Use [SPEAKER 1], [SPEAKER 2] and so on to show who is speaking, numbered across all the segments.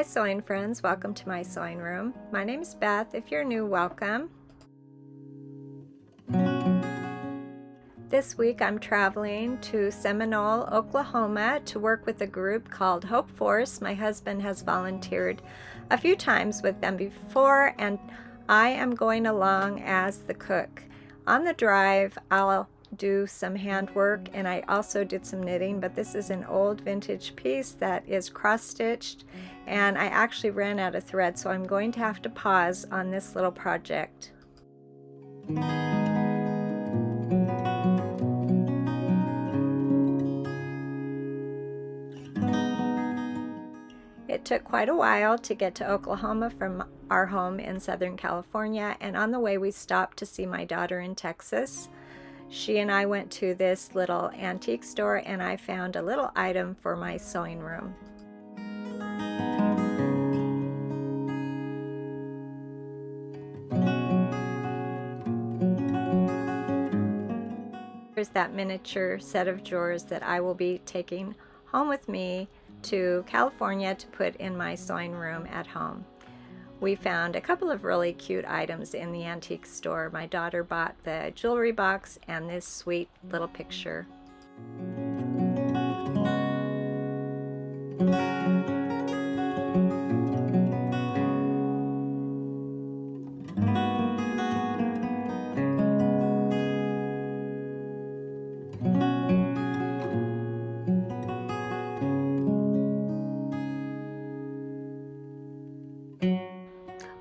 [SPEAKER 1] Hi sewing friends, welcome to my sewing room. My name is Beth. If you're new, welcome. This week I'm traveling to Seminole, Oklahoma to work with a group called Hope Force. My husband has volunteered a few times with them before, and I am going along as the cook. On the drive, I'll do some handwork, and I also did some knitting, but this is an old vintage piece that is cross-stitched, and I actually ran out of thread, so I'm going to have to pause on this little project. It took quite a while to get to Oklahoma from our home in Southern California, and on the way we stopped to see my daughter in Texas. She and I went to this little antique store and I found a little item for my sewing room. Here's that miniature set of drawers that I will be taking home with me to California to put in my sewing room at home. We found a couple of really cute items in the antique store. My daughter bought the jewelry box and this sweet little picture.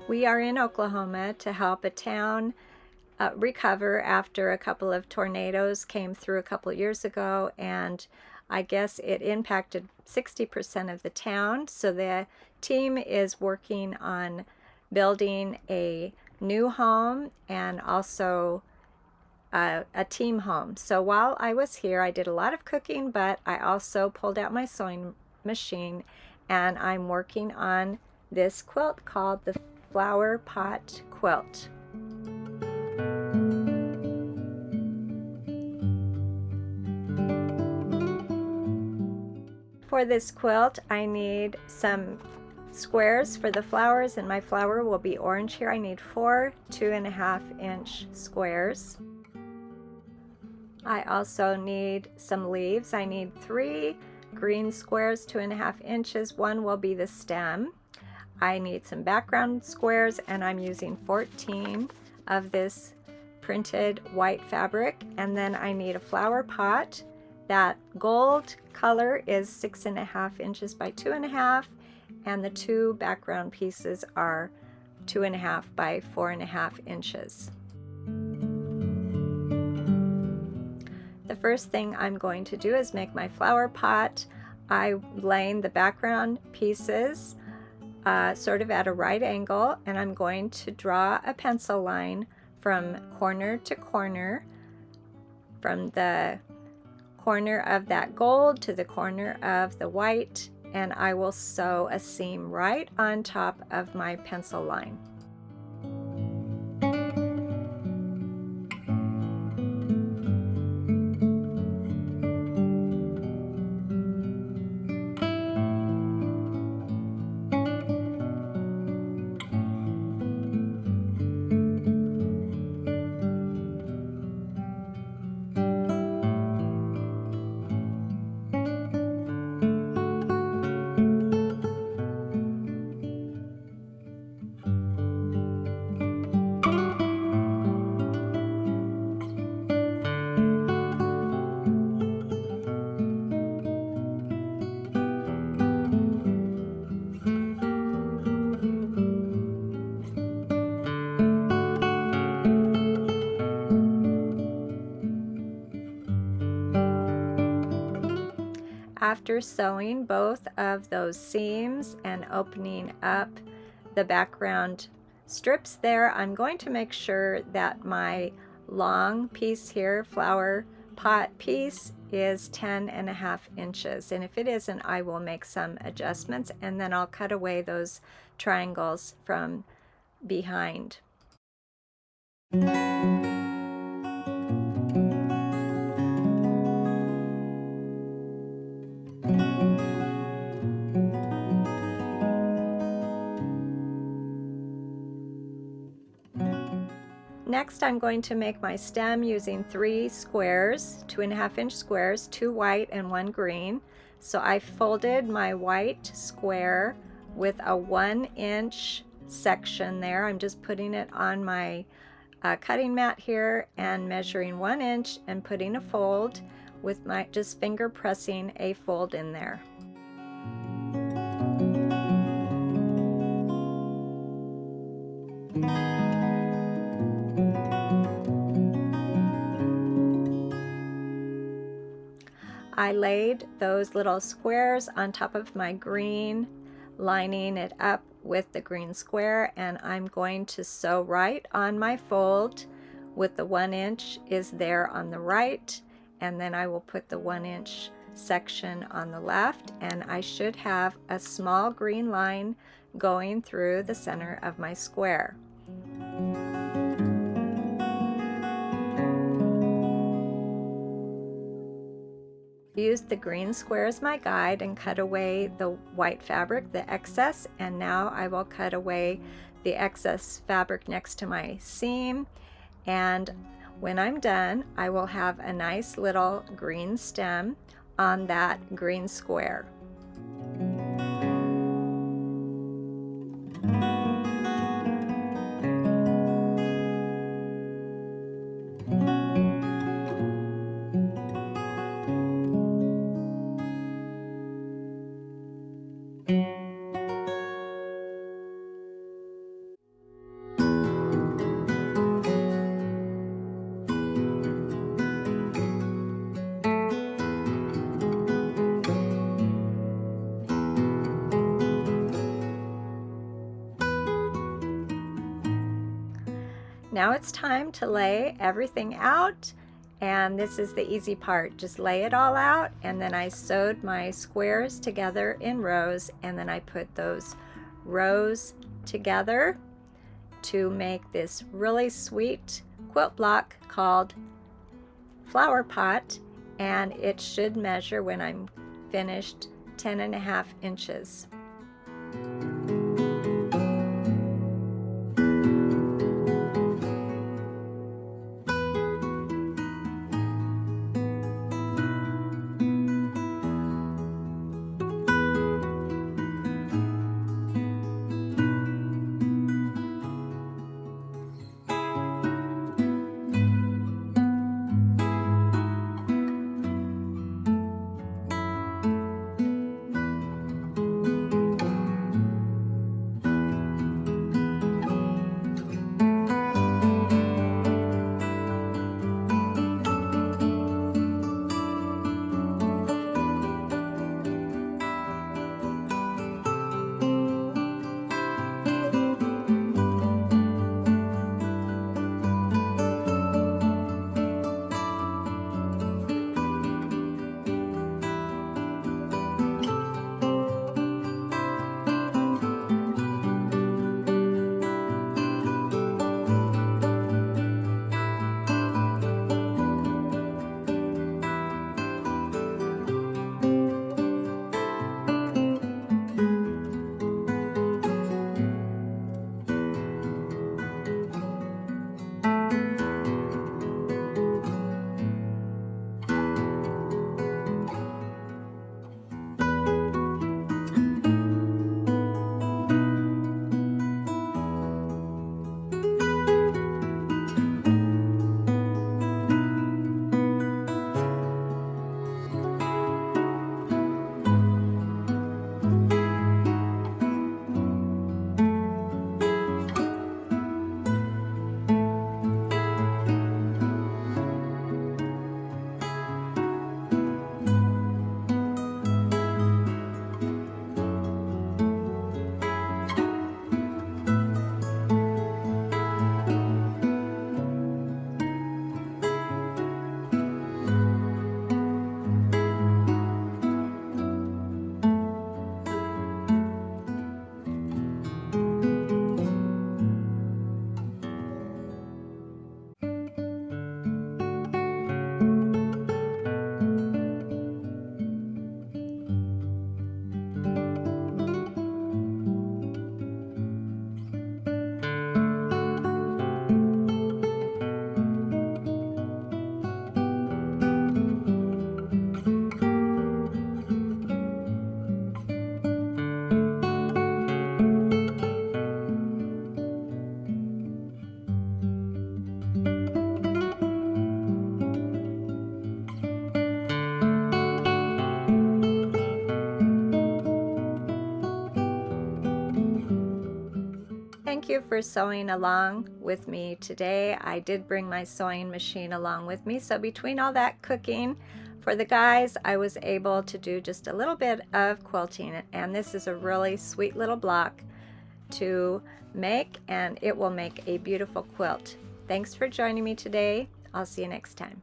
[SPEAKER 1] We are in Oklahoma to help a town recover after a couple of tornadoes came through a couple of years ago, and I guess it impacted 60% of the town. So the team is working on building a new home and also a team home. So while I was here, I did a lot of cooking, but I also pulled out my sewing machine and I'm working on this quilt called the Flower Pot Quilt. For this quilt, I need some squares for the flowers, and my flower will be orange here. I need 4 2.5-inch squares. I also need some leaves. I need 3 green squares, 2.5 inches. One will be the stem. I need some background squares, and I'm using 14 of this printed white fabric. And then I need a flower pot. That gold color is 6.5 inches by 2.5, and the 2 background pieces are 2.5 by 4.5 inches. The first thing I'm going to do is make my flower pot. I laying the background pieces sort of at a right angle, and I'm going to draw a pencil line from corner to corner, from the corner of that gold to the corner of the white, and I will sew a seam right on top of my pencil line. After sewing both of those seams and opening up the background strips there, I'm going to make sure that my long piece here, flower pot piece, is 10.5 inches. And if it isn't, I will make some adjustments, and then I'll cut away those triangles from behind. Next, I'm going to make my stem using 3 squares, 2.5-inch squares, 2 white and 1 green. So I folded my white square with a 1-inch section there. I'm just putting it on my cutting mat here and measuring 1 inch and putting a fold with my just finger pressing a fold in there. I laid those little squares on top of my green, lining it up with the green square, and I'm going to sew right on my fold with the 1 inch is there on the right, and then I will put the 1-inch section on the left, and I should have a small green line going through the center of my square. Used the green square as my guide and cut away the white fabric, the excess, and now I will cut away the excess fabric next to my seam, and when I'm done I will have a nice little green stem on that green square. Now it's time to lay everything out, and this is the easy part. Just lay it all out, and then I sewed my squares together in rows, and then I put those rows together to make this really sweet quilt block called Flower Pot, and it should measure, when I'm finished, 10.5 inches. you for sewing along with me today. I did bring my sewing machine along with me, so between all that cooking for the guys, I was able to do just a little bit of quilting, and this is a really sweet little block to make, and it will make a beautiful quilt. Thanks for joining me today. I'll see you next time.